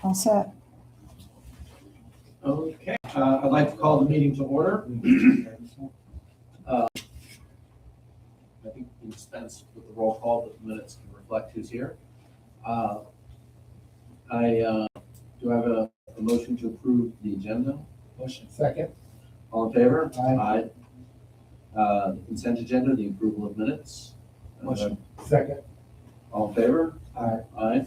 All set. Okay, I'd like to call the meeting to order. I think we dispense with the roll call, but the minutes can reflect who's here. I do have a motion to approve the agenda. Motion. Second. All in favor? Aye. The consent agenda, the approval of minutes. Motion. Second. All in favor? Aye. Aye.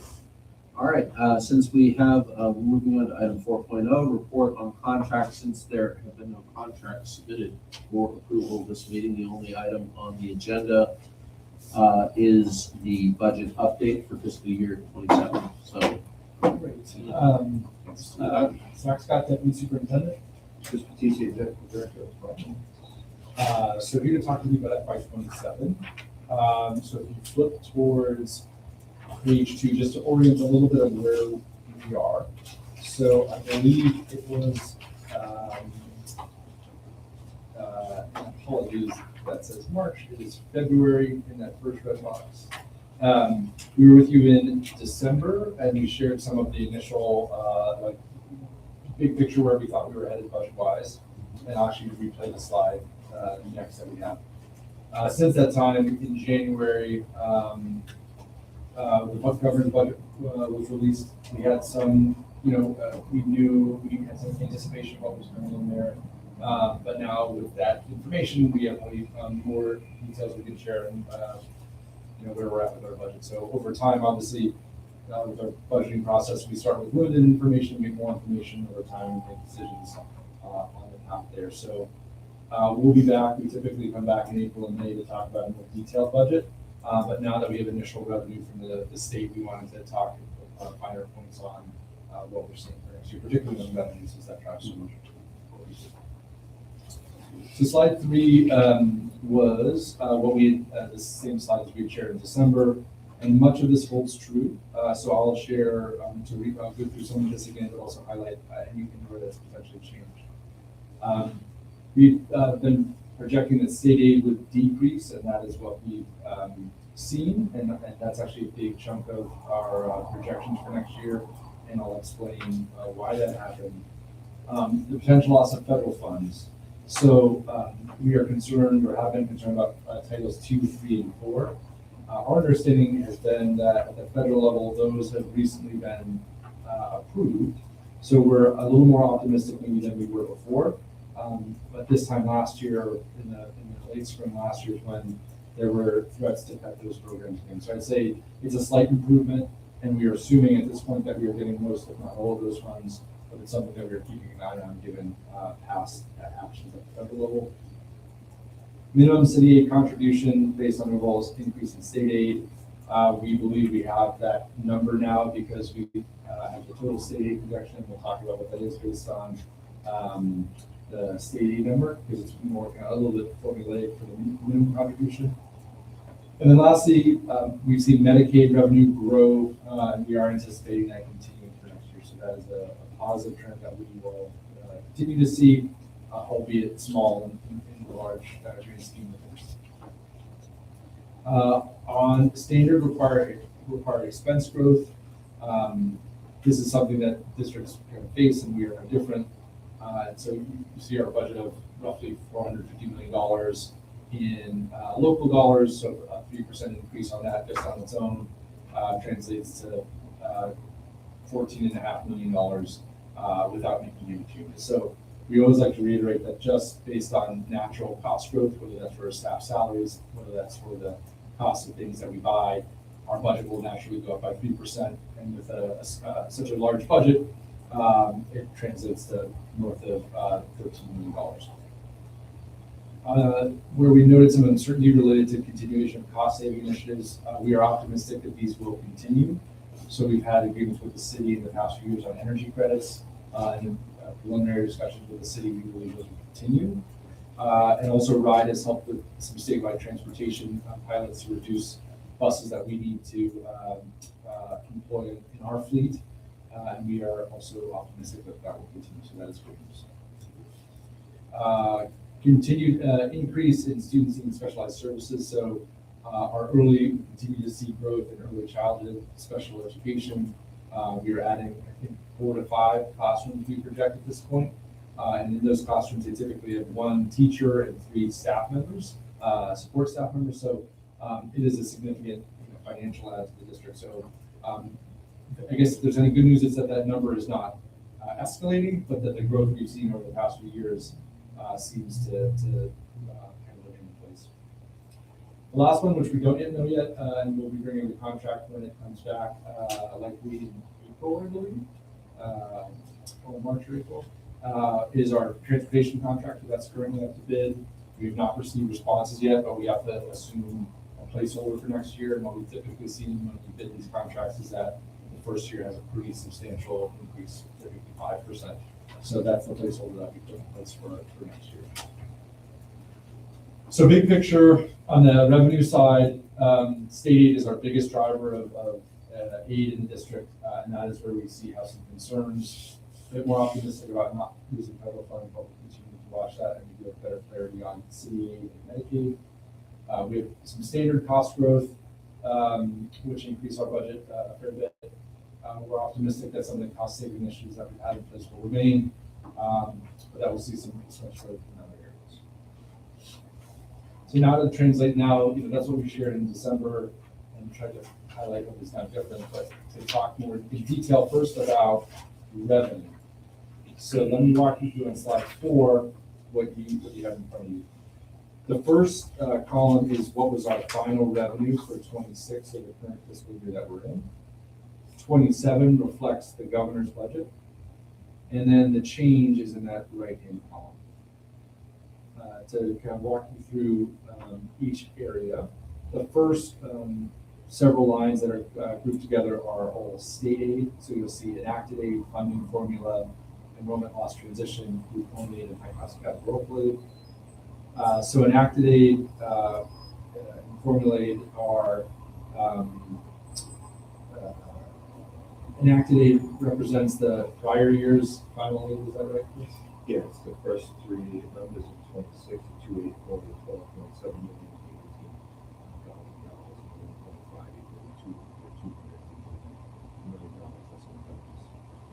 All right, since we have, moving on to item 4.0, report on contracts, since there have been no contracts submitted for approval this meeting, the only item on the agenda is the budget update for fiscal year 27. So, Zach Scott, Deputy Superintendent. Chris Patisi, Executive Director of Project. So here to talk to you about FY27. So if you flip towards page 2, just to orient a little bit of where we are. So I believe it was, apologies, that says March, it is February in that first red box. We were with you in December and we shared some of the initial, like big picture where we thought we were headed budget-wise. And I'll actually replay the slide next that we have. Since that time, in January, the governor's budget was released. We had some, we knew we had some anticipation of what was coming in there. But now with that information, we have more details we can share and, where we're at with our budget. So over time, obviously, with our budgeting process, we start with limited information, make more information over time, and make decisions on the path there. So we'll be back. We typically come back in April and May to talk about a more detailed budget. But now that we have initial revenue from the state, we wanted to talk finer points on what we're seeing for next year, particularly on revenue, since that drives so much. So slide 3 was what we had, the same slide as we had shared in December, and much of this holds true. So I'll share go through some of this again, but also highlight anything where that's potentially changed. We've been projecting that state aid would decrease, and that is what we've seen, and that's actually a big chunk of our projections for next year, and I'll explain why that happened. The potential loss of federal funds. So we are concerned, or have been concerned about Titles 2, 3, and 4. Our understanding has been that at the federal level, those have recently been approved, so we're a little more optimistic maybe than we were before. But this time last year, in the late spring last year, is when there were threats to cut those programs again. So I'd say it's a slight improvement, and we are assuming at this point that we are getting most, if not all, of those funds, but it's something that we're keeping an eye on given past actions at the federal level. Minimum city aid contribution based on overall increase in state aid. We believe we have that number now because we have the total state aid projection. We'll talk about what that is based on the state aid number, because it's more a little bit formulaic for the minimum contribution. And then lastly, we've seen Medicaid revenue grow, and we are anticipating that continuing for next year. So that is a positive trend that we will continue to see, albeit small in the large grand scheme of things. On standard required expense growth, this is something that districts kind of face, and we are no different. So you see our budget of roughly $450 million in local dollars, so a 3% increase on that just on its own translates to $14.5 million without making any changes. So we always like to reiterate that just based on natural cost growth, whether that's for staff salaries, whether that's for the cost of things that we buy, our budget will naturally go up by 3%. And with such a large budget, it translates to north of $13 million. Where we noted some uncertainty related to continuation of cost-saving initiatives, we are optimistic that these will continue. So we've had agreements with the city in the past few years on energy credits, and preliminary discussions with the city, we believe those will continue. And also RIDE has helped with some statewide transportation pilots to reduce buses that we need to employ in our fleet. And we are also optimistic that that will continue, so that is good news. Continued increase in students needing specialized services. So we continue to see growth in early childhood special education. We are adding, I think 4 to 5 classrooms we project at this point. And in those classrooms, they typically have 1 teacher and 3 staff members, support staff members. So it is a significant financial add to the district. So I guess if there's any good news, it's that that number is not escalating, but that the growth we've seen over the past few years seems to kind of remain in place. The last one, which we don't yet know yet, and we'll be bringing the contract when it comes back, likely in April, I believe, or March or April, is our transportation contract that's currently up to bid. We've not received responses yet, but we have to assume a placeholder for next year. And what we've typically seen when we bid these contracts is that the first year has a pretty substantial increase, typically 5%. So that's the placeholder that we put in place for next year. So big picture on the revenue side, state aid is our biggest driver of aid in the district, and that is where we see have some concerns. A bit more optimistic about not using federal funding, but we'll continue to watch that and we do have better clarity on city aid and Medicaid. We have some standard cost growth, which increase our budget a fair bit. We're optimistic that some of the cost saving issues that we've had in place will remain, but that we'll see some growth in other areas. So now to translate now, that's what we shared in December and tried to highlight what is now different, but to talk more in detail first about revenue. So let me walk you through on slide 4 what you have in front of you. The first column is what was our final revenue for 26, so the current fiscal year that we're in. 27 reflects the governor's budget, and then the change is in that right-hand column. To kind of walk you through each area, the first several lines that are grouped together are all state aid. So you'll see enacted aid, funding formula, enrollment loss transition, group home aid, and high cost categorical aid. So enacted aid and formula aid are enacted aid represents the prior year's final aid. Is that right, Chris? Yes, the first 3 numbers of 26, 284, 12.7 million, 18,000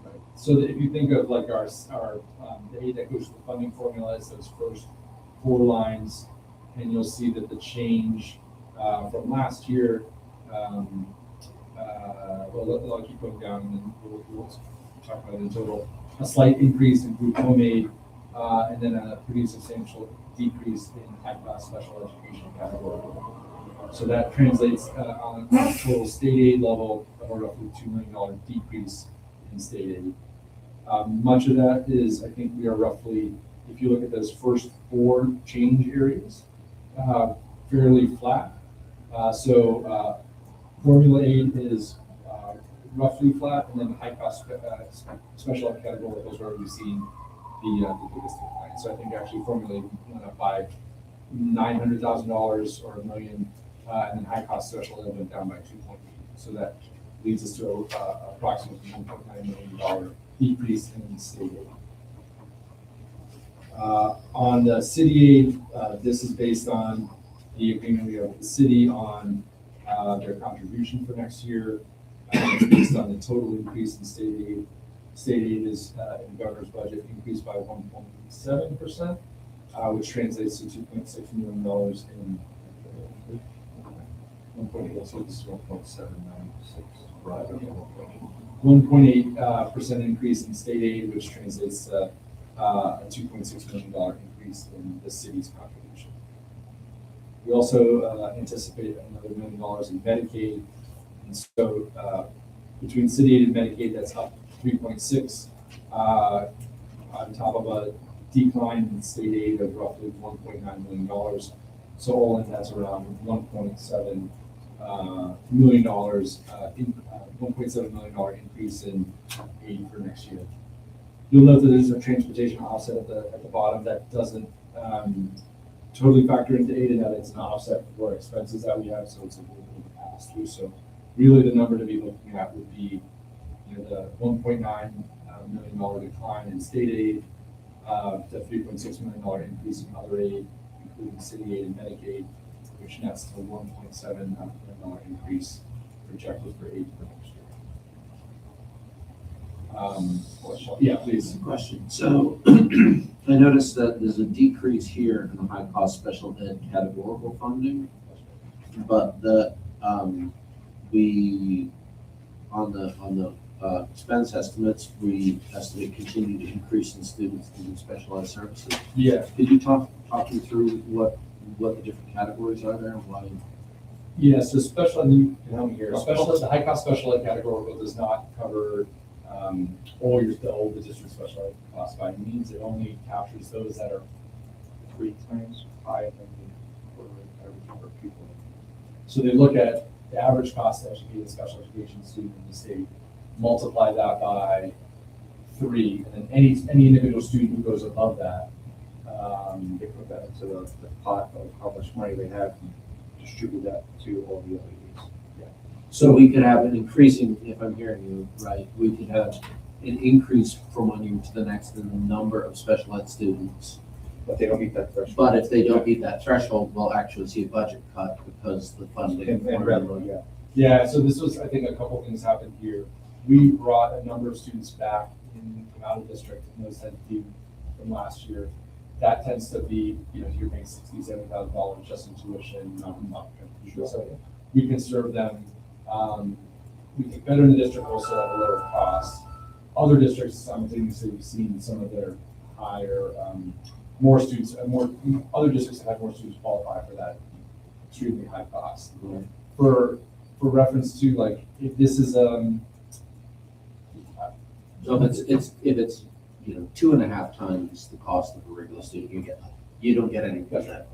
Right. So that if you think of like our the aid that goes to the funding formula is those first 4 lines, and you'll see that the change from last year. Well, I'll keep going down, and then we'll talk about it in total. A slight increase in group home aid, and then a pretty substantial decrease in high-class special education category. So that translates on a total state aid level of a roughly $2 million decrease in state aid. Much of that is, I think we are roughly, if you look at those first 4 change areas, fairly flat. So formula aid is roughly flat, and then high cost special ed category, those are where we've seen the biggest decline. So I think actually formula aid went up by $900,000 or $1 million, and then high cost special ed went down by 2.8. So that leads us to approximately $1.9 million decrease in state aid. On the city aid, this is based on the agreement we have with the city on their contribution for next year. It's based on the total increase in state aid. State aid is in the governor's budget increased by 1.7%, which translates to $2.6 million in 1.8. So this is 1.796. Right. 1.8% increase in state aid, which translates to a $2.6 million increase in the city's contribution. We also anticipate another $1 million in Medicaid. And so between city aid and Medicaid, that's up 3.6 on top of a decline in state aid of roughly $1.9 million. So all in, that's around $1.7 million, $1.7 million increase in aid for next year. You'll note that there's a transportation offset at the bottom that doesn't totally factor into aid, and that it's an offset for expenses that we have, so it's a little bit of a pass through. So really the number to be looking at would be the $1.9 million decline in state aid, the $3.6 million increase in other aid, including city aid and Medicaid, which nets to a $1.7 million increase projected for aid for next year. Yeah, please. Question. So I noticed that there's a decrease here in the high-cost special ed categorical funding, but we, on the expense estimates, we estimate continued increase in students in specialized services. Yeah, Could you talk me through what the different categories are there and why? yeah, so special, and you can help me here, the high cost special ed categorical does not cover all the district special ed costs by any means. It only captures those that are 3 times higher than the average number of people. So they look at the average cost to educate a special education student in the state, multiply that by 3, and then any individual student who goes above that, They put that into the pot of how much money they have and distribute that to all the other needs. So we could have an increasing, if I'm hearing you right, we could have an increase from one year to the next in the number of special ed students. But they don't meet that threshold. But if they don't meet that threshold, we'll actually see a budget cut because the funding. And revenue, yeah. yeah, so this was, I think, a couple things happened here. We brought a number of students back from out of district, and those tend to be from last year. That tends to be, you're paying $60,000, $70,000 just in tuition, not. So we can serve them. We think better in the district, also at a lower cost. Other districts, simultaneously, we've seen some of their higher, more students, other districts have had more students qualify for that extremely high cost. Right. For reference to, like, if this is, So if it's 2.5 times the cost of a regular student, you don't get any of that.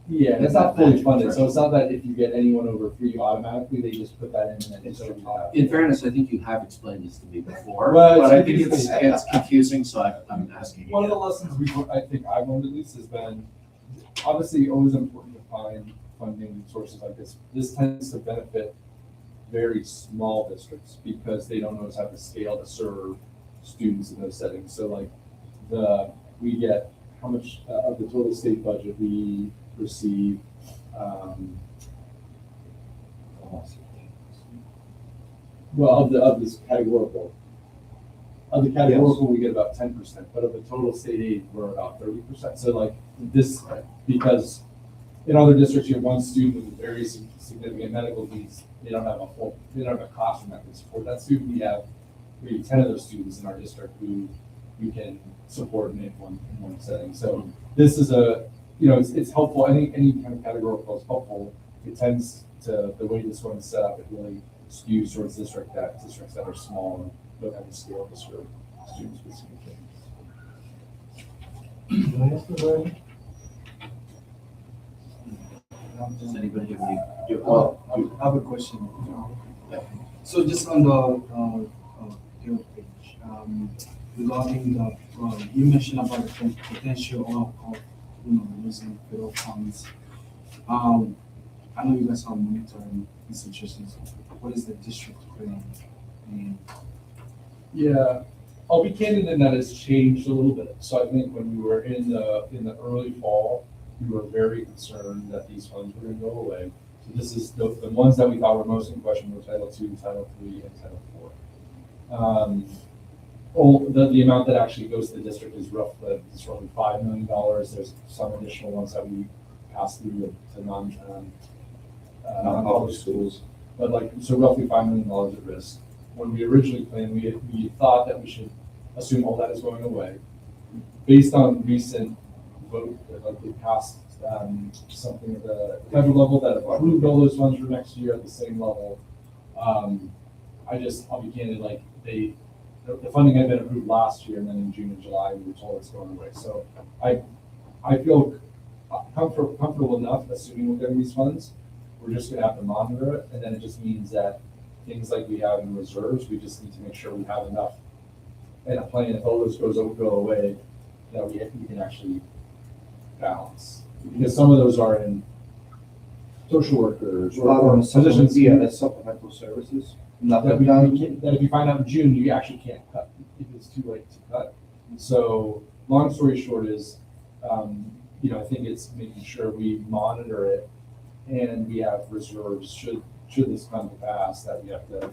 yeah, it's not fully funded, so it's not that if you get anyone over 3, automatically, they just put that in and then it's over. In fairness, I think you have explained this to me before, Well, but it's I think confusing. it's confusing, so I'm asking. One of the again. lessons I think I've learned at least has been, obviously, always important to find funding sources like this. This tends to benefit very small districts because they don't always have the scale to serve students in those settings. So like we get how much of the total state budget we receive, well, of this categorical. Of the categorical, we get about 10%, but of the total state aid, we're about 30%. So like this, because in other districts, you have one student with very significant medical needs. They don't have a classroom that can support that student. We have 10 of those students in our district who we can support in one setting. So this is it's helpful. I think any kind of categorical is helpful. It tends to, the way this one is set up, it really skews towards districts that are small and don't have the scale to serve students with significant needs. Can I ask a question? Does anybody have any? I have a question. So just on the third page, regarding the, you mentioned about the potential of using federal funds. I know you guys are monitoring the situation. What is the district plan? And Yeah, I'll be candid in that it's changed a little bit. So I think when we were in the early fall, we were very concerned that these funds were going to go away. So this is the ones that we thought were most in question were Title II, Title III, and Title IV. The amount that actually goes to the district is roughly $5 million. There's some additional ones that we pass through to non-public schools, but so roughly $5 million at risk. When we originally planned, we thought that we should assume all that is going away. Based on recent vote, they passed something at the federal level that approved all those funds for next year at the same level. I'll be candid, the funding had been approved last year, and then in June and July, we were told it's going away. So I feel comfortable enough assuming we're getting these funds. We're just gonna have to monitor it, and then it just means that things like we have in reserves, we just need to make sure we have enough in a plan. If all those go away, that we can actually balance. Because some of those are in social workers or positions. Yeah, that's supplemental services. Not That that if you find out in June, you actually can't cut if it's too late to cut. So long story short is, I think it's making sure we monitor it and we have reserves should this come to pass that we have to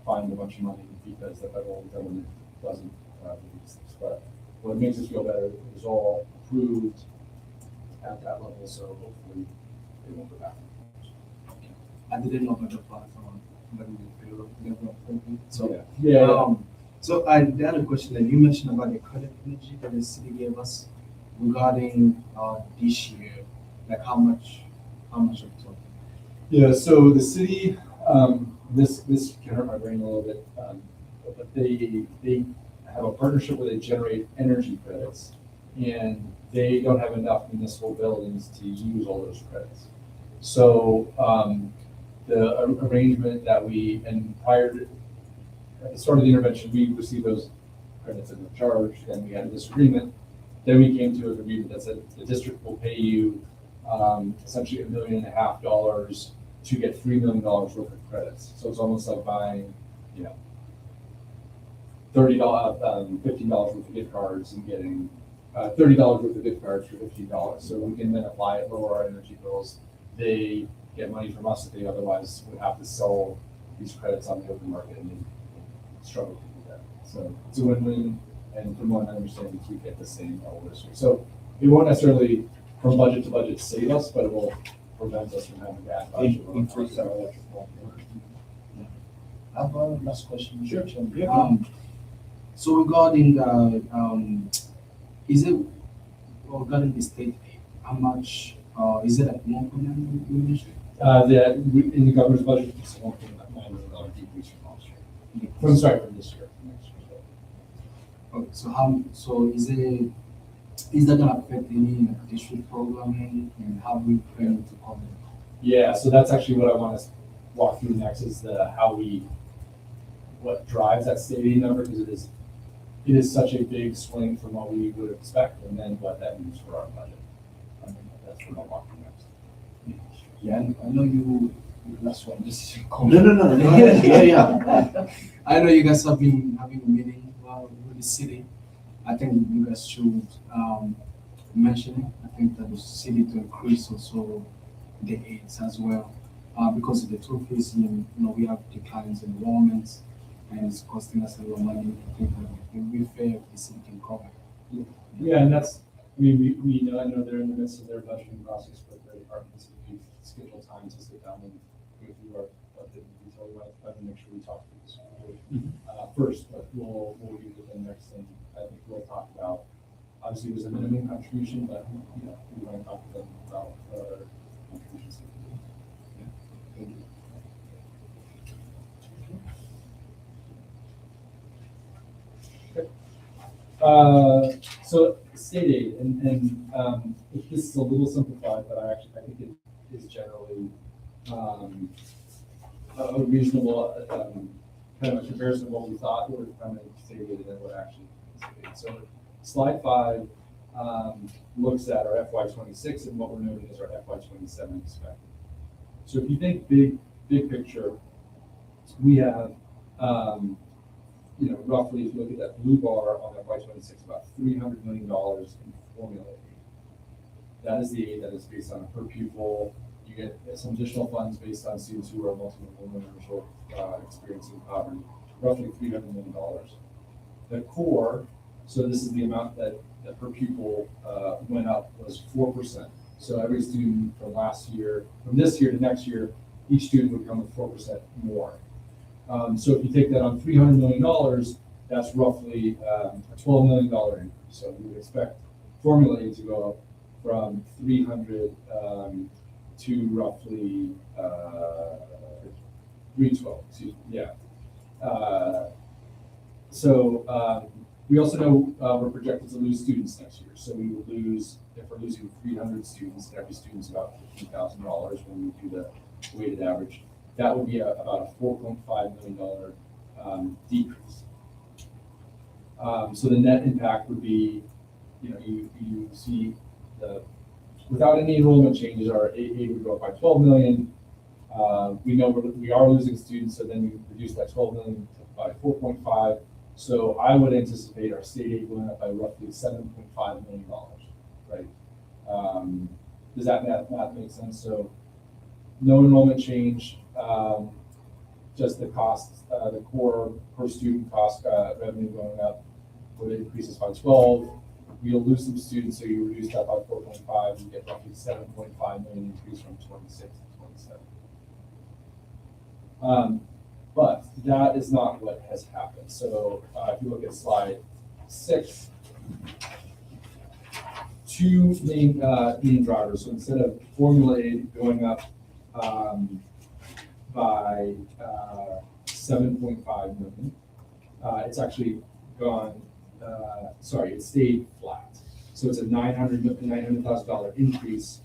find a bunch of money because the federal government doesn't release this. But what makes us feel better, it was all approved at that level, so hopefully they won't go back. I didn't know about the platform, but we feel development. So, Yeah. so I the other question that you mentioned about the credit energy that the city gave us regarding this year, like how much of total? Yeah, so the city, this can hurt my brain a little bit, but they have a partnership where they generate energy credits, and they don't have enough municipal buildings to use all those credits. So the arrangement that at the start of the intervention, we received those credits at no charge, then we had a disagreement. Then we came to an agreement that said the district will pay you essentially $1.5 million to get $3 million worth of credits. So it's almost like buying, $15 worth of gift cards and getting $30 worth of gift cards for $15. So we can then apply it, lower our energy bills. They get money from us that they otherwise would have to sell these credits on the open market, and they struggle to do that. So it's a win-win, and from what I understand, we get the same level this year. So it won't necessarily, from budget to budget, save us, but it will prevent us from having to add budget. Increase our electrical. I have one last question. Sure. Yeah. So regarding is it regarding the state aid? How much is it like 1.9 million? In the governor's budget, it's a $1.9 million decrease from last year. From this year. From next year. Okay, so is that gonna affect any like district programming and how we plan to cover it? Yeah, so that's actually what I want to walk through next is what drives that state aid number, because it is such a big swing from what we would expect, and then what that means for our budget. I think that's what I'll walk through next. Yeah, I know you last one. This is your No. Yeah. I know you guys have been having a meeting with the city. I think you guys should mention it. I think that the city to increase also the aids as well, because of the truth is, we have declines in enrollments, and it's costing us a lot of money. I think that it would be fair if the city can cover it. Yeah, and we know, I know they're in the midst of their budgeting process, but their departments, we've scheduled time to sit down and go through our budget in detail. I want to make sure we talk to this first, but we'll do it the next thing. I think we'll talk about, obviously there's a minimum contribution, but we want to talk to them about other contributions. Yeah. Thank you. So state aid, and this is a little simplified, but I think it is generally a reasonable kind of a comparison of what we thought would come in state aid and then what actually is paid. So slide 5 looks at our FY26 and what we're noting is our FY27 expected. So if you think big picture, we have roughly, if you look at that blue bar on FY26, about $300 million in formula aid. That is the aid that is based on a per pupil. You get some additional funds based on students who are multiple learners or experiencing poverty, roughly $300 million. The core, so this is the amount that per pupil went up, was 4%. So every student from this year to next year, each student would come with 4% more. So if you take that on $300 million, that's roughly a $12 million increase. So we would expect formula aid to go up from 300 to roughly 312. Excuse me. Yeah. So we also know we're projected to lose students next year. So we will lose, if we're losing 300 students, every student's about $15,000 when we do the weighted average. That would be about a $4.5 million decrease. So the net impact would be, you see without any enrollment changes, our aid would go up by 12 million. We know we are losing students, so then we reduce that 12 million by 4.5. So I would anticipate our state aid going up by roughly $7.5 million, right? Does that math make sense? So no enrollment change. just the cost, the core per student cost, revenue going up, would increases by 12. You'll lose some students, so you reduce that by 4.5, you get roughly 7.5 million increase from 26 to 27. But that is not what has happened. So if you look at slide 6, two main drivers. So instead of Formula Aid going up by 7.5 million, it's actually gone, it stayed flat. So it's a $900,000 increase,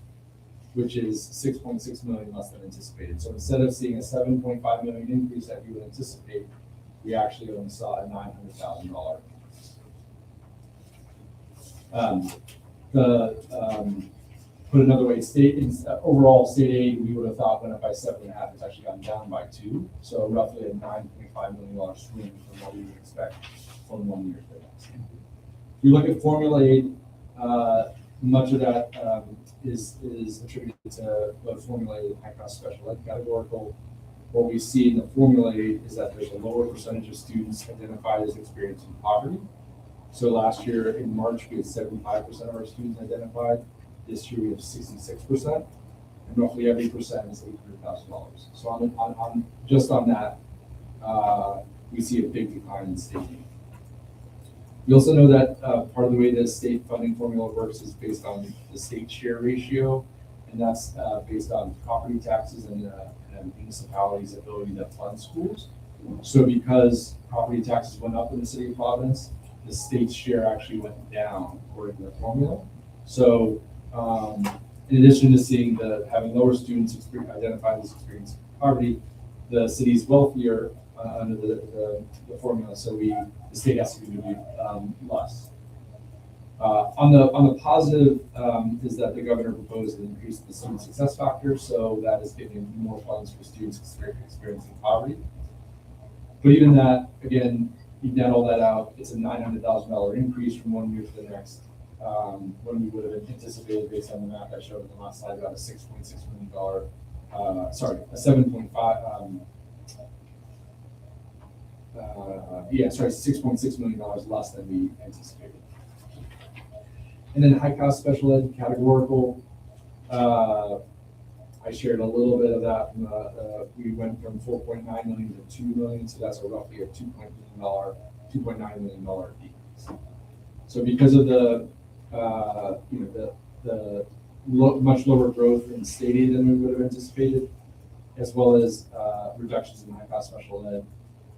which is 6.6 million less than anticipated. So instead of seeing a 7.5 million increase that we would anticipate, we actually only saw a $900,000. Put another way, overall state aid, we would have thought went up by 7.5. It's actually gone down by 2. So roughly a $9.5 million swing from what we would expect from 1 year to the next. If you look at Formula Aid, much of that is attributed to both Formula Aid and high-cost special ed categorical. What we see in the Formula Aid is that there's a lower percentage of students identified as experiencing poverty. So last year in March, we had 75% of our students identified. This year we have 66%, and roughly every percent is $800,000. So just on that, we see a big decline in state aid. We also know that part of the way the state funding formula works is based on the state share ratio, and that's based on property taxes and municipalities' ability to fund schools. So because property taxes went up in the city of Providence, the state's share actually went down according to the formula. So in addition to having lower students identified as experiencing poverty, the city's wealthier under the formula, so the state has to contribute less. On the positive is that the governor proposed an increase in the student success factor, so that is giving more funds for students experiencing poverty. But even that, again, you net all that out, it's a $900,000 increase from 1 year to the next. When we would have anticipated based on the map I showed in the last slide, about a $6.6 million, a 7.5, $6.6 million less than we anticipated. And then high cost special ed categorical, I shared a little bit of that. We went from 4.9 million to 2 million, so that's roughly a $2.9 million decrease. So because of the much lower growth in state aid than we would have anticipated, as well as reductions in high cost special ed,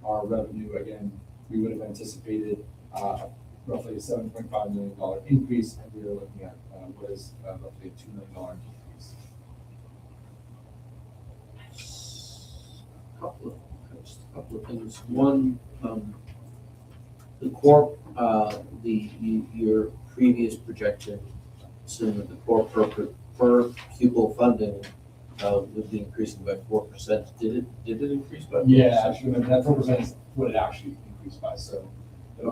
our revenue, again, we would have anticipated roughly a $7.5 million increase, and we were looking at what is roughly a $2 million decrease. A couple of things. One, the core, your previous projection assumed that the core per pupil funding would be increasing by 4%. Did it increase by 4%? Yeah, actually, that 4% is what it actually increased by. So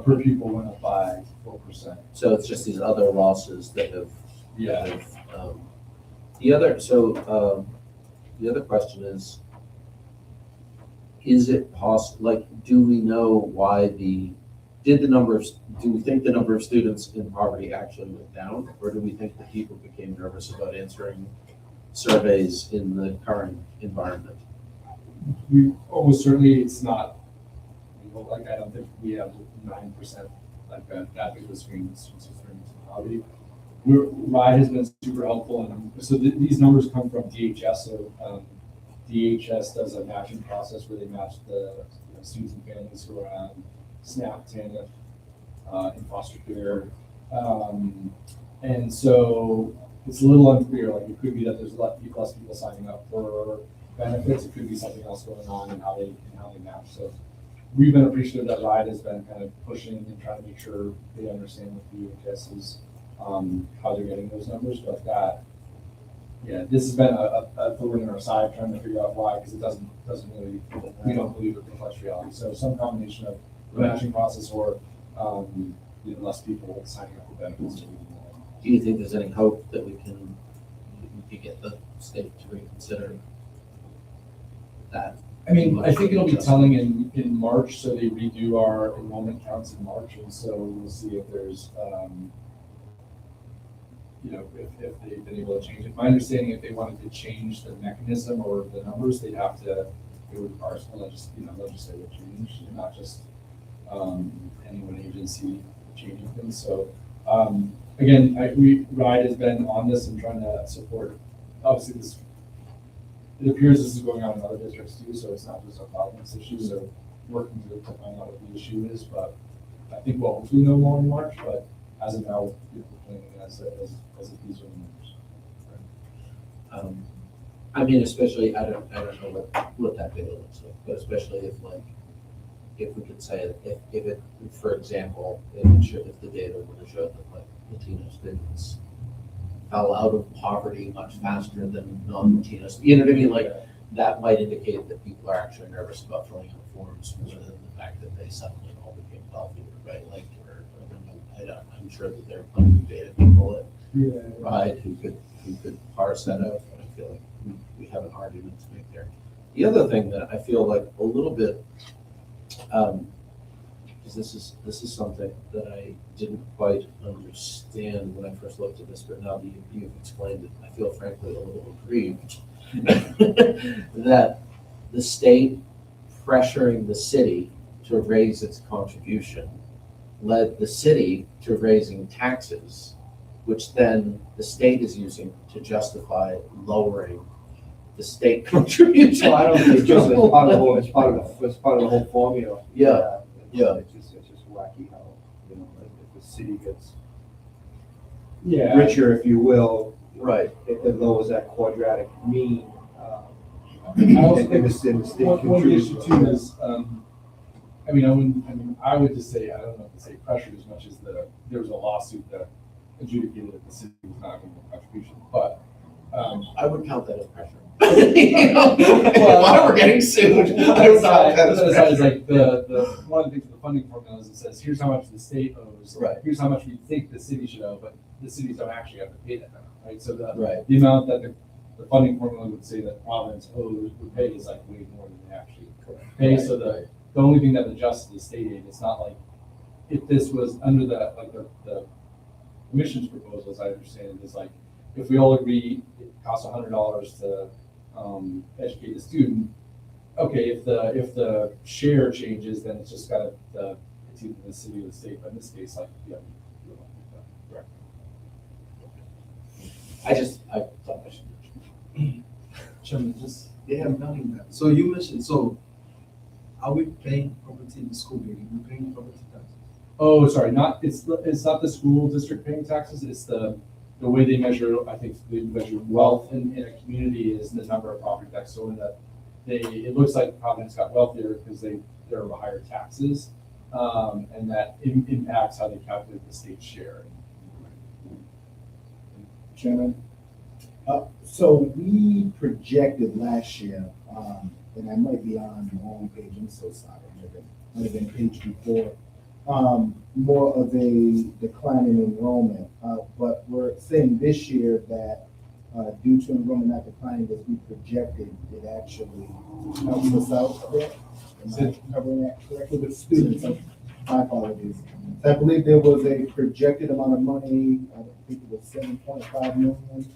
per pupil went up by 4%. So it's just these other losses that have. Yeah. The other question is it possible? Like, do we know why do we think the number of students in poverty actually went down, or do we think that people became nervous about answering surveys in the current environment? We almost certainly it's not. I don't think we have 9% like that big of a swing in students experiencing poverty. RIDE has been super helpful, and so these numbers come from DHS. So DHS does a matching process where they match the students and families who are on SNAP, TANF, in foster care, and so it's a little unclear. Like, it could be that there's less people signing up for benefits. It could be something else going on in how they match. So we've been appreciative that RIDE has been kind of pushing and trying to make sure they understand what DHS is, how they're getting those numbers. But this has been a thorn in our side trying to figure out why, because it doesn't really, we don't believe it reflects reality. So some combination of the matching process or less people signing up for benefits. Do you think there's any hope that we can get the state to reconsider that? I mean, I think it'll be telling in March, so they redo our enrollment counts in March, and so we'll see if there's, if they've been able to change it. My understanding, if they wanted to change the mechanism or the numbers, they'd have to, it would require some legislative change, and not just, any one agency changing things. So, again, RIDE has been on this and trying to support, obviously this, it appears this is going on in other districts too, so it's not just a Providence issue, so working to find out what the issue is, but I think we'll hopefully know more in March, but as of now, we're planning as if these are the numbers. I mean, especially, I don't know what that data looks like, but especially if we could say, if it, for example, if the data were to show that like Latino students fell out of poverty much faster than non-Latinos, you know what I mean? Like, that might indicate that people are actually nervous about filling out forms more than the fact that they suddenly all became wealthy, right? Like, I'm sure that there are plenty of data people at RIDE who could parse that out, but I feel like we have an argument to make there. The other thing that I feel like a little bit, because this is something that I didn't quite understand when I first looked at this, but now that you've explained it, I feel frankly a little aggrieved that the state pressuring the city to raise its contribution led the city to raising taxes, which then the state is using to justify lowering the state contribution. So I don't think just it's part of the whole, it's part of the whole formula. Yeah. Yeah. It's just wacky how, if the city gets Yeah. richer, if you will, Right. it lowers that quadratic mean. I also And the think state one issue contributes. too is, I would just say, I don't know if the state pressured as much as there was a lawsuit that adjudicated that the city was not going to make a contribution, but, I would count that as pressure. Why we're getting sued? I would count that as It's pressure. like the one of the things with the funding formula is it says, here's how much the state owes. Right. Here's how much we think the city should owe, but the cities don't actually have to pay that amount, right? So Right. the amount that the funding formula would say that Providence would pay is like way more than they actually pay. So the only thing that adjusts the state aid, it's not like, if this was under the commission's proposal, as I understand it, is like, if we all agree it costs $100 to educate the student, okay, if the share changes, then it's just got it's either the city or the state, but in this case, like, yeah. Correct. I thought I should. Chairman, just, nothing that. So you mentioned, are we paying property in the school building? We're paying property taxes? Oh, sorry, it's not the school district paying taxes, it's the way they measure, I think they measure wealth in a community is the number of property tax. So it looks like Providence got wealthier because there were higher taxes, and that impacts how they calculate the state share. Chairman, so we projected last year, and I might be on the wrong page, I'm so sorry, might have been page before, more of a decline in enrollment, but we're saying this year that due to enrollment not declining as we projected, it actually helps us out a bit. Am I covering that correctly with students? My apologies. I believe there was a projected amount of money, I think it was 7.5 million,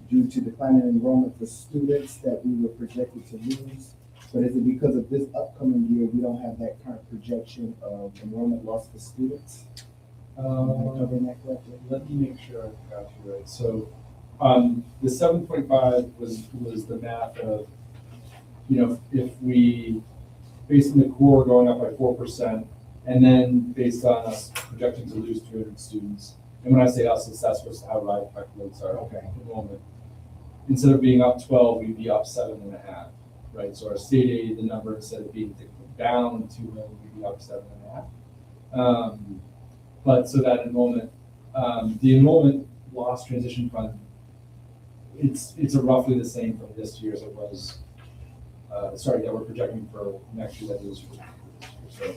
due to declining enrollment for students that we were projected to lose. But is it because of this upcoming year, we don't have that current projection of enrollment loss for students? Am I covering that correctly? Let me make sure I got you right. So, the 7.5 was the math of, if we, based on the core going up by 4%, and then based on us projecting to lose 200 students, and when I say us, that's just how RIDE calculates our enrollment. Instead of being up 12, we'd be up 7.5, right? So our state aid, the number, instead of being down 2 million, we'd be up 7.5. But so that enrollment, the enrollment loss transition fund, it's roughly the same from this year as it was, that we're projecting for next year that it was for this year. So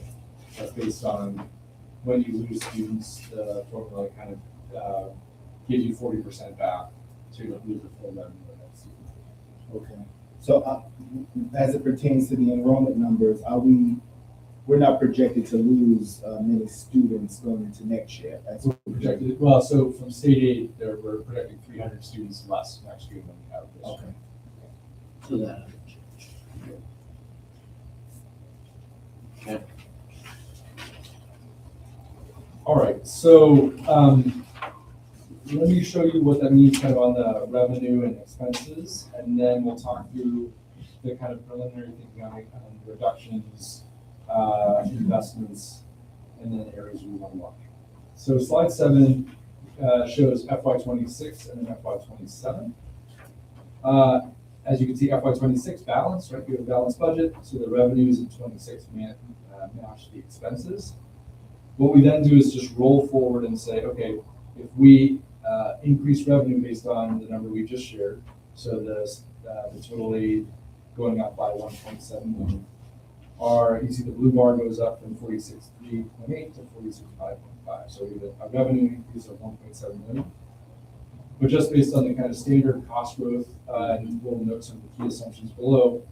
that's based on when you lose students, the formula kind of gives you 40% back, so you don't lose the full revenue of that student. Okay. So, as it pertains to the enrollment numbers, we're not projected to lose, many students going into next year. That's We're projected, well, so from state aid, we're projecting 300 students less next year than we have this year. Okay. So that hasn't changed. Okay. All right, so let me show you what that means kind of on the revenue and expenses, and then we'll talk through the kind of preliminary thinking on reductions, investments, and then areas we want to watch. So slide 7 shows FY '26 and then FY '27. As you can see, FY '26 balanced, right? We have a balanced budget, so the revenues in '26 match the expenses. What we then do is just roll forward and say, okay, if we increase revenue based on the number we just shared, so the total aid going up by 1.7 million, you see the blue bar goes up from 46.3 to 46.5. So we have a revenue increase of 1.7 million. But just based on the kind of standard cost growth, and we'll note some of the key assumptions below.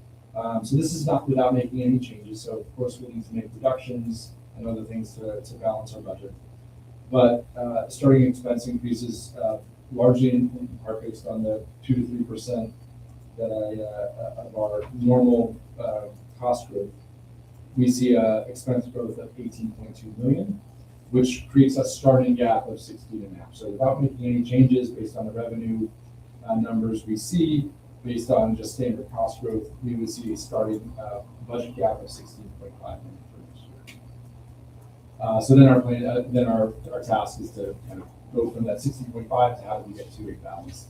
So this is not without making any changes. So of course we need to make reductions and other things to balance our budget. But starting expense increases largely in part based on the 2 to 3% that of our normal cost growth. We see a expense growth of 18.2 million, which creates a starting gap of 16.5. So without making any changes based on the revenue numbers we see, based on just standard cost growth, we would see a starting budget gap of 16.5 million for this year. So then our plan, then our task is to kind of go from that 16.5 to how do we get to a balanced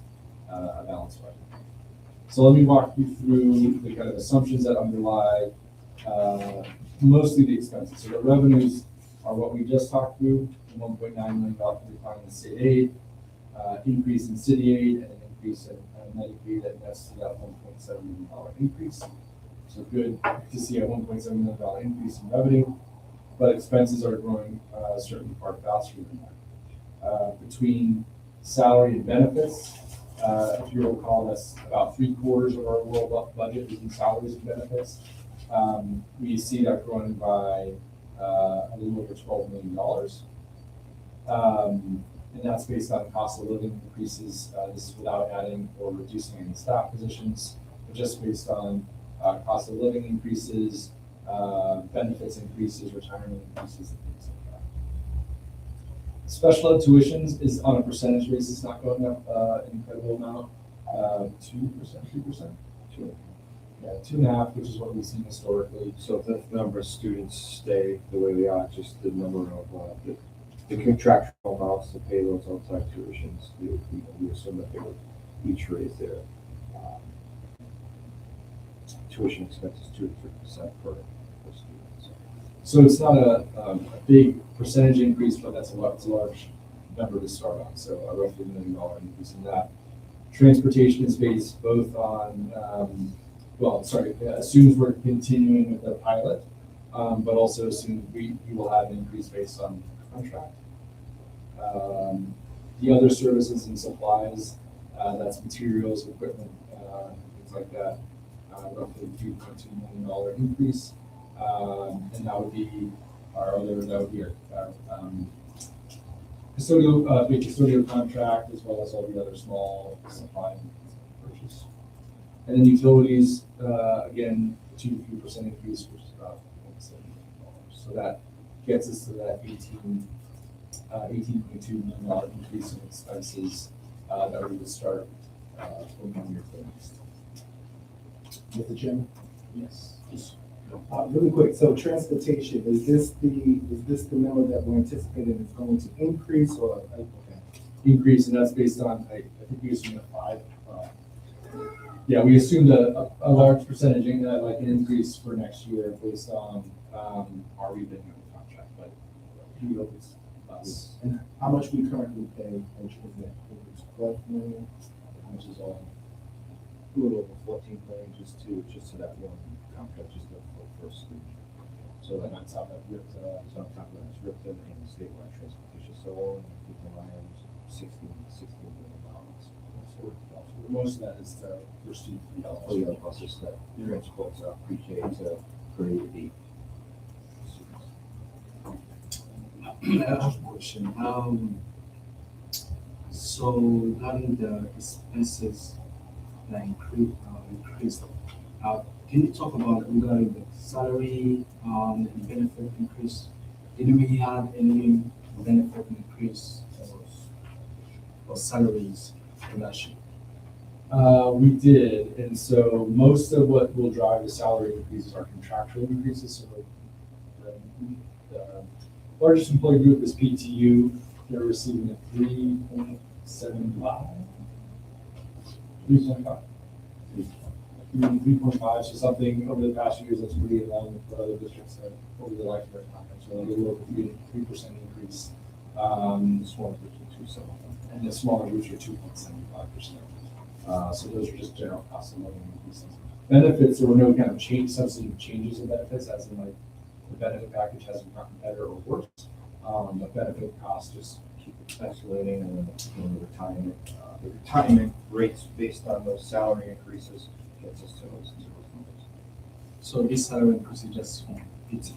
budget. So let me walk you through the kind of assumptions that underlie mostly the expenses. So the revenues are what we just talked through, the $1.9 million decline in state aid, increase in city aid, and an increase in Medicaid that nets to that $1.7 million increase. So good to see a $1.7 million increase in revenue, but expenses are growing certainly far faster than that. Between salary and benefits, if you recall, that's about 3/4 of our overall budget is in salaries and benefits. We see that growing by a little over $12 million. And that's based on cost of living increases. This is without adding or reducing any staff positions, but just based on cost of living increases, benefits increases, retirement increases, and things like that. Special ed tuitions is on a percentage basis not going up an incredible amount, 2%, 3%? 2. Yeah, 2.5, which is what we've seen historically. So if the number of students stay the way they are, just the number of the contractual amounts to pay those outside tuitions, we assume that they would each raise their tuition expenses 2 to 3% per student. So it's not a big percentage increase, but it's a large number to start on. So a roughly $1 million increase in that. Transportation is based both on, assumes we're continuing with the pilot, but also assumes we will have an increase based on contract. The other services and supplies, that's materials, equipment, things like that, roughly $2.2 million increase. And that would be our custodial contract, as well as all the other small supply purchase. And then utilities, again, 2 to 3% increase, which is about $1.7 million. So that gets us to that $18.2 million increase in expenses that we would start from 1 year to the next. Mr. Chairman? Yes. Really quick, so transportation, is this the number that we're anticipating is going to increase or, okay? Increase, and that's based on, I think we assumed a 5. Yeah, we assumed a large percentage in that, like an increase for next year based on our rebidding of the contract, but we hope it's less. And how much we currently pay, which is that, it's 12 million? Which is all. A little over 14 million just to that one contract, just for first student. So And that's that's how that ripped, on top of that, it's ripped in statewide transportation. So all in Ryan, $16 million. Most of that is for student Oh, yeah, plus just that transports pre-K to grade 8. I have a question. So regarding the expenses that increased, can you talk about regarding the salary, and benefit increase? Did we have any benefit increase or salaries for last year? We did, and so most of what will drive the salary increases are contractual increases, so the largest employee group is PTU, they're receiving a 3.75. 3.5. 3.5, so something over the past years that's pretty in line with what other districts have over the life of their contract, so a little over 3% increase. The small groups are 2.7. And the smaller groups are 2.75%. So those are just general cost of living increases. Benefits, there were no kind of substantive changes in benefits, as in like the benefit package hasn't gotten better or worse. But benefit costs just Keep escalating, and then the retirement rates based on those salary increases gets us to those numbers. So this salary increase is just from PT.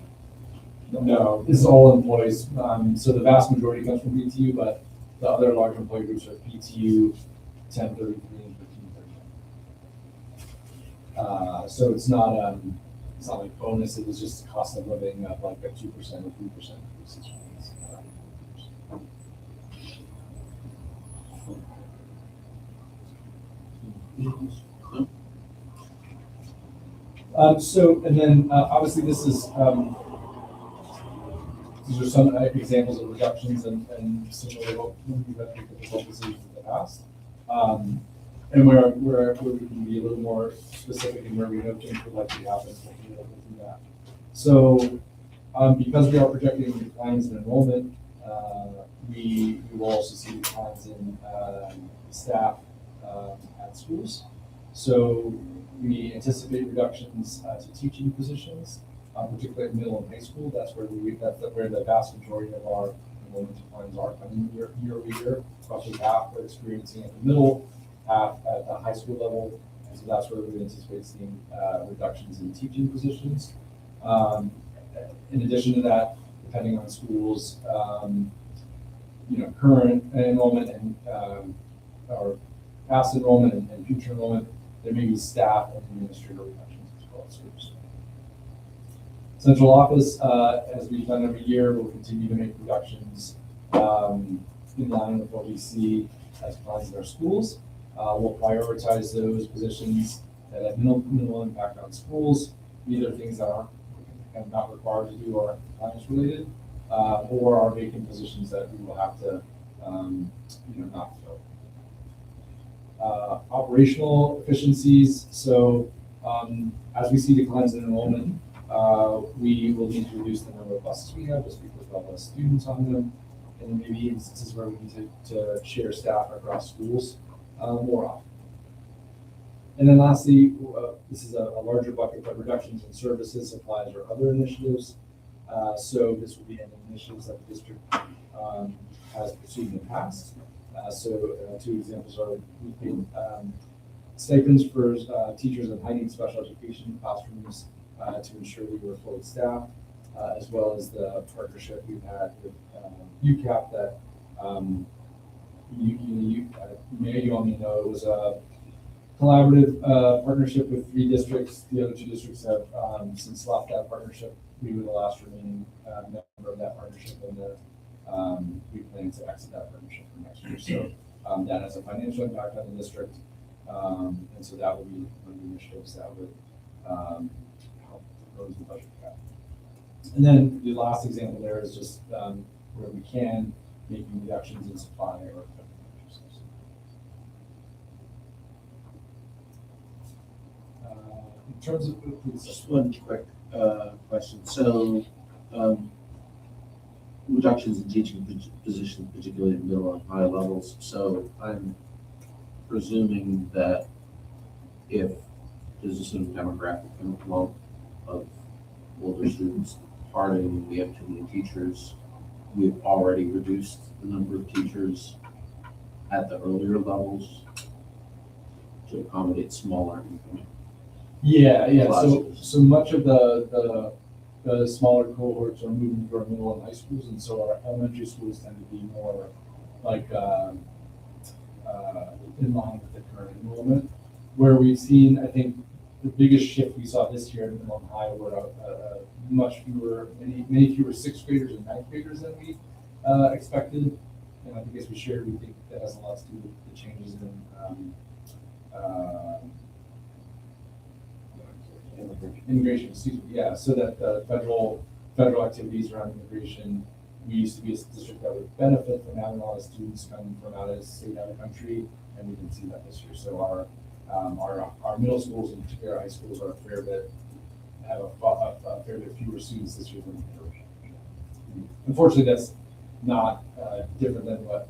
no, this is all employees. So the vast majority comes from PTU, but the other large employee groups are PTU, 1033 and 1539. So it's not like bonus, it was just cost of living of like a 2% or 3% increases. And then obviously this is, these are some examples of reductions and similar what we've had difficult decisions in the past. And where we can be a little more specific and where we know change would likely happen, we'll be able to do that. So because we are projecting declines in enrollment, we will also see declines in staff at schools. So we anticipate reductions to teaching positions, particularly at middle and high school. That's where where the vast majority of our enrollment declines are coming year over year. Roughly half we're experiencing at the middle, half at the high school level. And so that's where we anticipate seeing reductions in teaching positions. In addition to that, depending on schools, current enrollment and or past enrollment and future enrollment, there may be staff and administrative reductions as well as schools. Central office, as we've done every year, will continue to make reductions in line with what we see as plans in our schools. We'll prioritize those positions that have minimal impact on schools, either things that aren't kind of not required to do or compliance related, or are vacant positions that we will have to not fill. Operational efficiencies. So as we see declines in enrollment, we will need to reduce the number of buses we have just because we have less students on them. And maybe instances where we need to share staff across schools more often. And then lastly, this is a larger bucket, but reductions in services, supplies, or other initiatives. So this will be an initiatives that the district has pursued in the past. Two examples are we paid stipends for teachers in high-need special education classrooms to ensure we were fully staffed, as well as the partnership we've had with UCAP that you all may know it was a collaborative partnership with 3 districts. The other 2 districts have since left that partnership. We were the last remaining member of that partnership, and we plan to exit that partnership for next year. So that has a financial impact on the district, and so that would be one of the initiatives that would help close the budget gap. And then the last example there is just where we can making reductions in supply or equipment purchases. In terms of Just one quick question. So, reductions in teaching positions, particularly in middle and high levels. So I'm presuming that if there's a certain demographic inflow of older students departing, we have too many teachers. We've already reduced the number of teachers at the earlier levels to accommodate smaller increment. Yeah, so, Classes. so much of the smaller cohorts are moving to our middle and high schools, and so our elementary schools tend to be more like, in line with the current enrollment. Where we've seen, I think, the biggest shift we saw this year in middle and high were many fewer sixth graders and ninth graders than we expected. And I think as we shared, we think that has a lot to do with the changes in immigration, excuse me, yeah, so that the federal activities around immigration, we used to be a district that would benefit from having a lot of students come from out of state, out of country, and we didn't see that this year. So our middle schools, in particular high schools, are a fair bit, have a fair bit fewer students this year than unfortunately, that's not different than what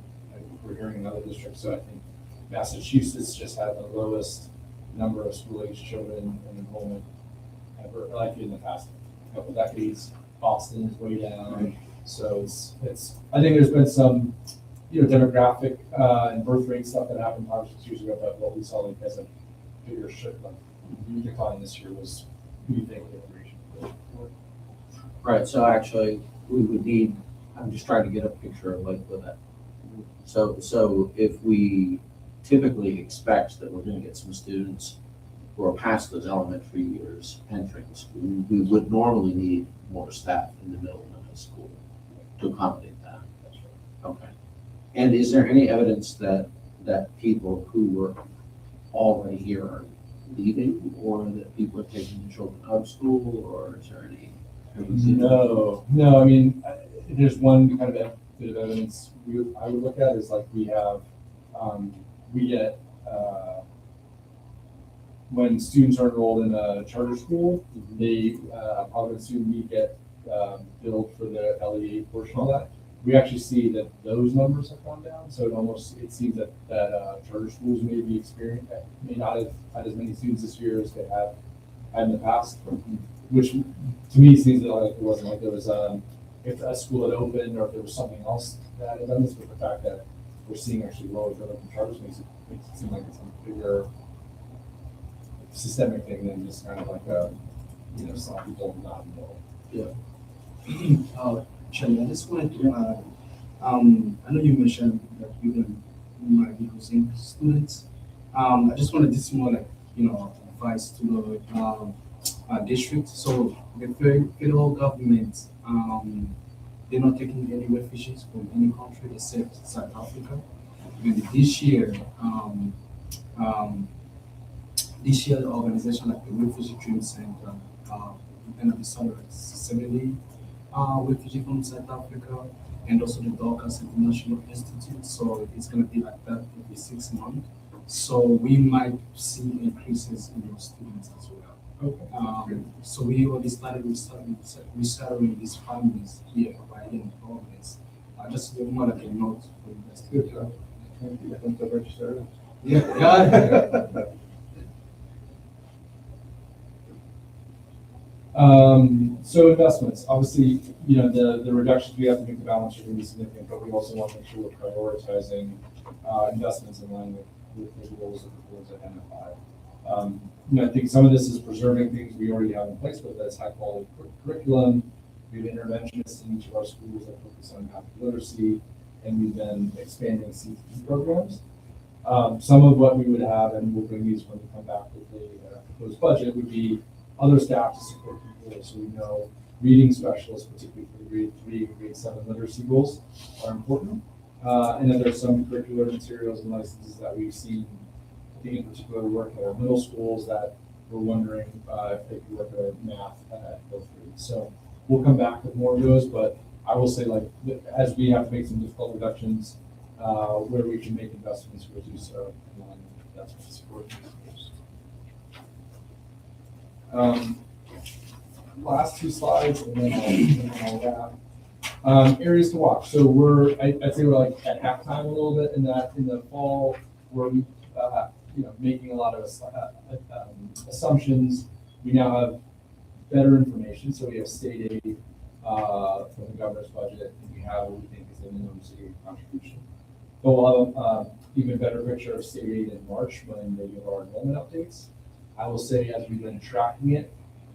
we're hearing in other districts. So I think Massachusetts just had the lowest number of school-age children in enrollment ever, like in the past couple decades. Boston is way down. So it's I think there's been some, demographic and birth rate stuff that happened 5 or 6 years ago, but what we saw like as a bigger shift, like decline this year was, we think, immigration. Right, so actually, we would need, I'm just trying to get a picture of like with that. So if we typically expect that we're gonna get some students who are past those elementary years entering school, we would normally need more staff in the middle and high school to accommodate that. Okay. And is there any evidence that people who were already here are leaving, or that people are taking the children out of school, or is there any? No, I mean, there's one kind of bit of evidence I would look at is like we get, when students are enrolled in a charter school, they, Providence student, we get billed for the LEA portion of that. We actually see that those numbers have gone down, so it seems that charter schools may not have had as many students this year as they have had in the past, which to me seems that like it wasn't like there was if a school had opened or if there was something else that had done this, but the fact that we're seeing actually lower growth in charters makes it seem like it's a bigger systemic thing than just kind of like some people not know. Chairman, I just wanted to add, I know you mentioned that you might be losing students. I just wanted this more like, advice to the district. So the federal government, they're not taking any refugees from any country except South Africa. And this year, the organization like the Refugee Dream Center, going to be somewhere like 70 refugees from South Africa, and also the Dorcas International Institute. So it's going to be like that every 6 months. So we might see increases in your students as well. Okay. So we already started resettling these families here right in Providence. Just more like a note for you guys. Good job. Thank you. I think the register. Yeah. So investments, obviously, the reductions we have to make the balance sheet really significant, but we also want to make sure we're prioritizing investments in line with the goals that the board's identified. I think some of this is preserving things we already have in place, but that's high quality curriculum. We have interventionists in each of our schools that focus on math literacy, and we've been expanding CTE programs. Some of what we would have, and we'll bring these when we come back with the proposed budget, would be other staff to support people. So we know reading specialists, particularly for the grade 3 and grade 7 literacy goals, are important. And then there's some curricular materials and licenses that we've seen, I think in particular work at our middle schools, that we're wondering if they could work at math at both grades. So we'll come back with more of those, but I will say, like, as we have to make some difficult reductions, where we can make investments, we'll do so. And that's what support. Last 2 slides, and then I'll wrap. Areas to watch. So I'd say we're like at halftime a little bit in the fall, where we, making a lot of assumptions. We now have better information, so we have state aid from the governor's budget, and we have what we think is the minimum city contribution. But we'll have even better picture of state aid in March when they give our enrollment updates. I will say, as we've been tracking it,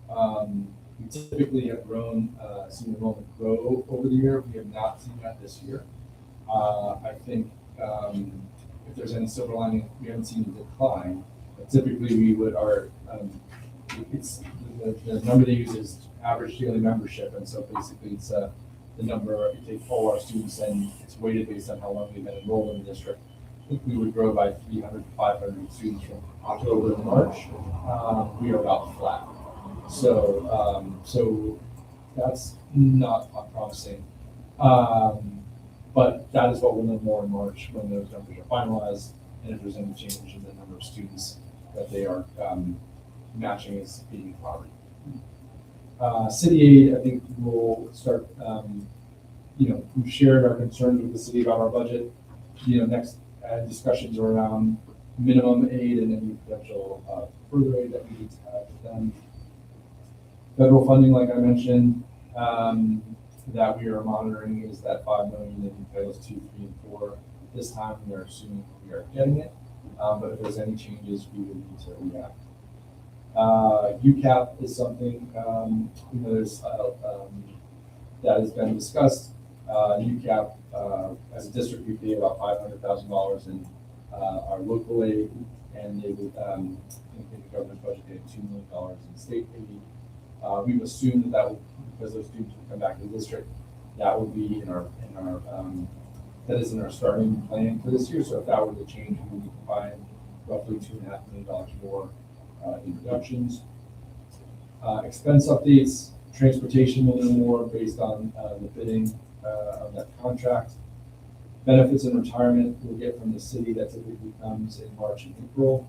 we typically have seen enrollment grow over the year. We have not seen that this year. I think if there's any silver lining, we haven't seen a decline. But typically, it's the number they use is average daily membership, and so basically it's the number. You take all our students and it's weighted based on how long they've been enrolled in the district. I think we would grow by 300 to 500 students from October to March. We are about flat. So that's not promising. But that is what we'll know more in March when those numbers are finalized, and if there's any change in the number of students that they are matching as being poverty. City aid, I think we'll start, we've shared our concerns with the city about our budget. Next discussions are around minimum aid and any potential further aid that we need to have with them. Federal funding, like I mentioned, that we are monitoring is that $5 million in Titles 2, 3, and 4. This time we are assuming we are getting it, but if there's any changes, we will need to react. UCAP is something that has been discussed. UCAP, as a district, we pay about $500,000 in our local aid, and they would, in the governor's budget, they have $2 million in state aid. We've assumed that will, because those students will come back to the district, that will be that is in our starting plan for this year. So if that were to change, we would find roughly $2.5 million more in reductions. Expense updates, transportation will know more based on the bidding of that contract. Benefits and retirement we'll get from the city, that typically comes in March and April.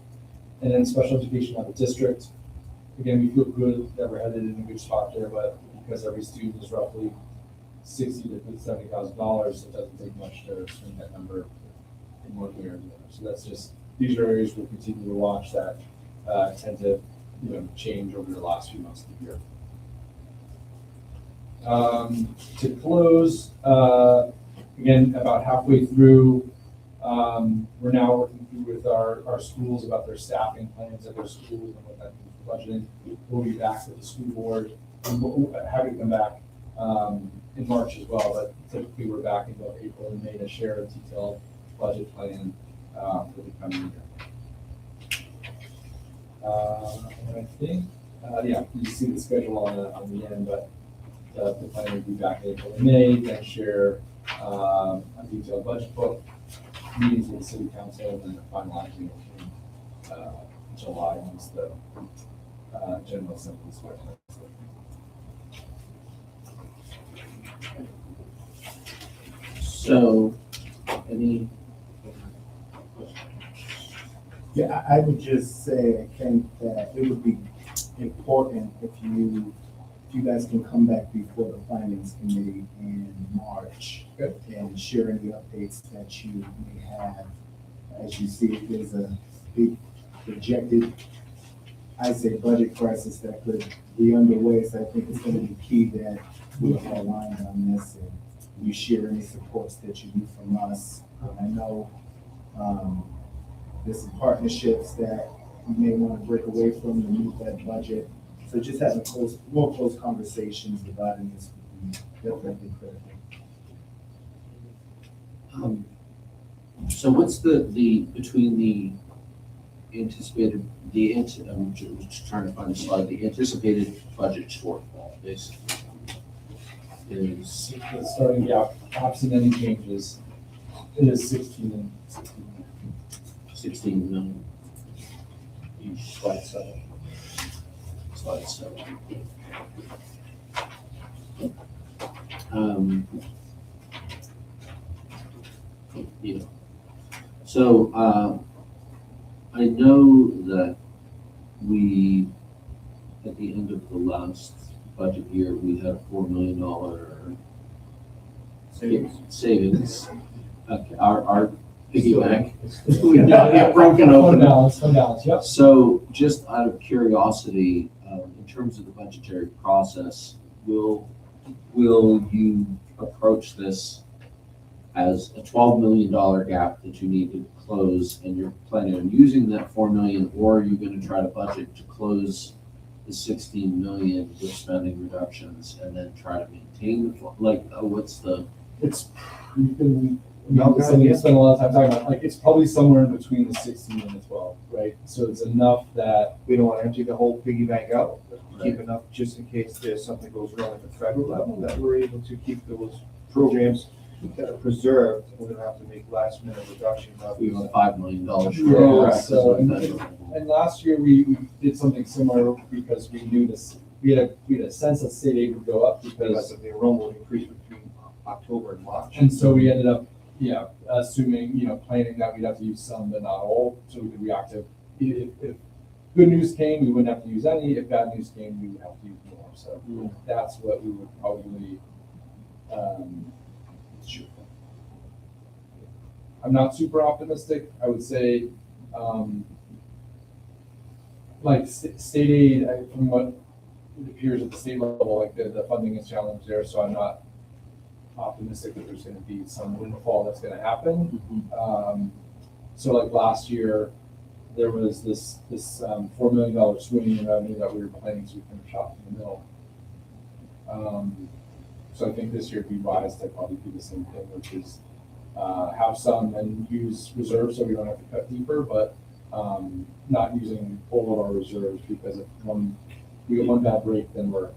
And then special education out of district. Again, we feel good that we're headed in a good spot there, but because every student is roughly $60,000 to $70,000, it doesn't take much to swing that number in one way or the other. So that's just, these are areas we'll continue to watch that tend to change over the last few months of the year. To close, again, about halfway through, we're now working through with our schools about their staffing plans at their schools and what that means for budgeting. We'll be back with the school board, and we'll have to come back in March as well, but typically we're back in both April and May to share a detailed budget plan for the coming year. And I think, you see the schedule on the end, but the plan will be back in April and May, then share a detailed budget book, meetings with the city council, and then finalizing it in July once the general assembly is finalized. So, any? Yeah, I would just say, I think that it would be important if you guys can come back before the finance committee in March and share any updates that you may have. As you see, there's a big projected, I say, budget crisis that could be underway. So I think it's going to be key that we are aligned on this and you share any supports that you need from us. I know there's some partnerships that you may want to break away from to meet that budget. So just having more close conversations about this would be definitely critical. So what's the between the anticipated, I'm just trying to find a slide, the anticipated budget shortfall, basically, is The starting gap, absent any changes, it is 16 $16 million. Slide 7. Slide 7. So I know that we, at the end of the last budget year, we had a $4 million savings. Okay, our piggy bank. We don't get broken open. Fund balance, yep. So just out of curiosity, in terms of the budgetary process, will you approach this as a $12 million gap that you need to close, and you're planning on using that 4 million, or are you gonna try to budget to close the 16 million with spending reductions and then try to maintain the, what's the? It's, you can, something you spend a lot of time talking about, like, it's probably somewhere in between the 16 and the 12, right? So it's enough that, We don't want to empty the whole piggy bank out, but keep Right. enough just in case there's something goes wrong at the federal level, that we're able to keep those programs that are preserved. We're gonna have to make last minute reductions. We were $5 million short. Yeah, correct, so- because of that. and last year we did something similar because we knew this, we had a sense that state aid would go up Because because, of the enrollment increase between October and March. and so we ended up, assuming, planning that we'd have to use some, but not all, so we could react to, if good news came, we wouldn't have to use any, if bad news came, we would have to use more, so that's what we would probably, shoot for. I'm not super optimistic, I would say, like state aid, from what it appears at the state level, like the funding is challenged there, so I'm not optimistic that there's gonna be some windfall that's gonna happen. So like last year, there was this $4 million swing in revenue that we were planning to finish off in the middle. So I think this year it'd be wise to probably do the same thing, which is have some and use reserves so we don't have to cut deeper, but not using all of our reserves, because if we get one bad break, then we're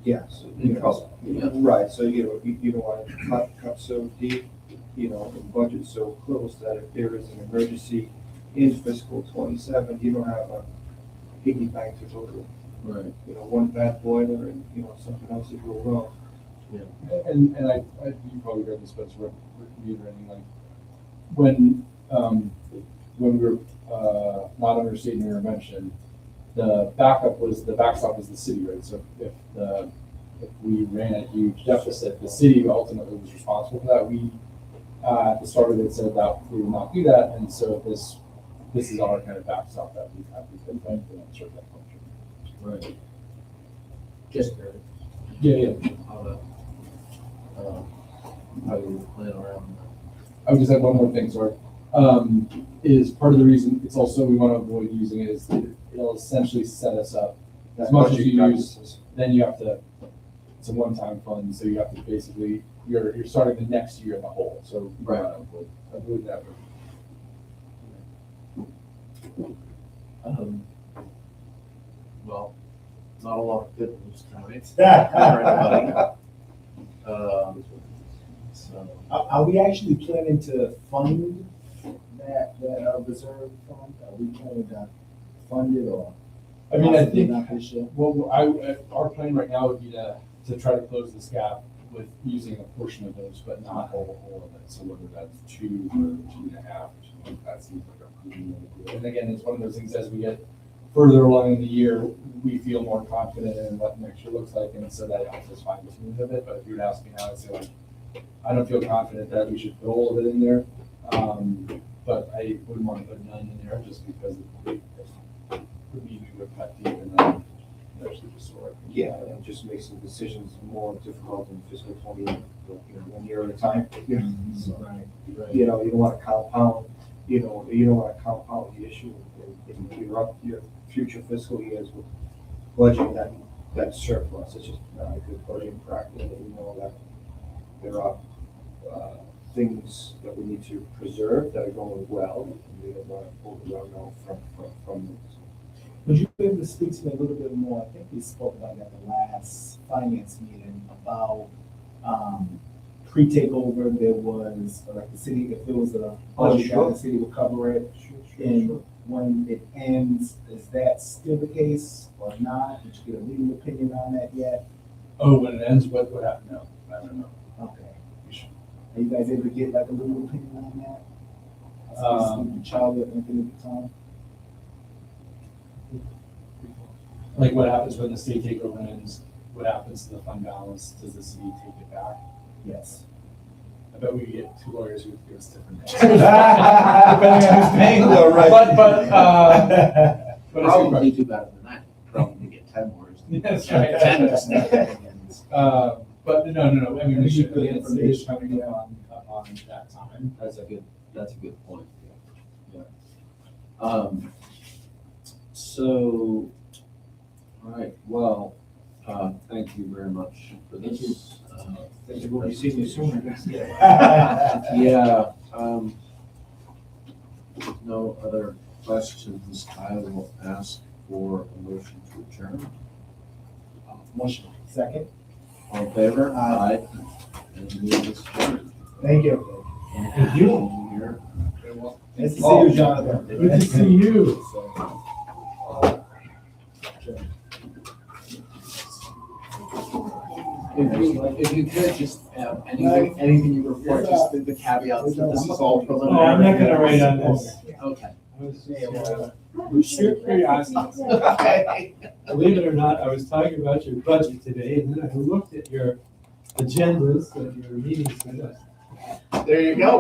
Yes. In trouble. Yeah. Right, so you don't want to cut so deep, and budget so close that if there is an emergency in fiscal 27, you don't have a piggy bank to go to. Right. One bad boiler and, something else would go wrong. And you probably heard this, but it's worth reiterating, like, when we were not under state intervention, the backstop was the city, right? So if we ran a huge deficit, the city ultimately was responsible for that. We, at the start of it, said that we would not do that, and so this is our kind of backstop that we have, we've been trying to serve that function. Right. Just Yeah. how you plan around I would just add one more thing, sorry. Is part of the reason, it's also, we want to avoid using it, is it'll essentially set us up. As much as you use, then you have to, it's a one-time fund, so you have to basically, you're starting the next year in the hole, so. Right. Avoid that. Well, not a lot of good news tonight. For anybody. So, Are we actually planning to fund that reserve fund? Are we planning to fund it or? I mean, I possibly think, not this year? well, our plan right now would be to try to close this gap with using a portion of those, but not all of it. So whether that's 2 or 2.5, that seems like a pretty way to do it. And again, it's one of those things, as we get further along in the year, we feel more confident in what next year looks like, and so that helps us fine tune a bit. But if you would ask me now, I'd say, like, I don't feel confident that we should put all of it in there. But I wouldn't want to put none in there just because it would mean we would cut deep and then actually just sort of. Yeah, and it just makes some decisions more difficult in fiscal 20, 1 year at a time. So, Right. you don't want to compound, you don't want to compound the issue in your future fiscal years with budgeting that surplus. It's just not a good budgeting practice. We know that there are things that we need to preserve that are going well, and we don't want to pull the rug out from those. Would you be able to speak to me a little bit more? I think we spoke about that at the last finance meeting about pre-takeover. There was, like, the city, if there was a budget that the city would cover it. And when it ends, is that still the case or not? Did you get a legal opinion on that yet? Oh, when it ends, what happened? No, I don't know. Okay. Are you guys able to get like a legal opinion on that? The child at Infinite Time? Like, what happens when the state takeover ends? What happens to the fund balance? Does the city take it back? Yes. I bet we could get 2 lawyers who would give us different answers. Depending on who's paying for it, right? But it's a good probably question. do better than that. Probably get 10 words. That's right. 10 opinions. But no, I mean, we should Good get some information. coming up on that time. That's a good point. So, all right, well, thank you very much for this. We'll be seeing you soon. Yeah, no other questions, I will ask for a motion to adjourn. Motion. Second. All in favor? Aye. And the meeting is adjourned. Thank you. Thank you. Here. Nice to see you, Jonathan. Good to see you. If you could just, anything you report, just the caveats that this is all preliminary. Oh, I'm not gonna write on this. Okay. I was just, sheer curiosity. Okay. Believe it or not, I was talking about your budget today, and then I looked at your agendas of your meetings with us. There you go.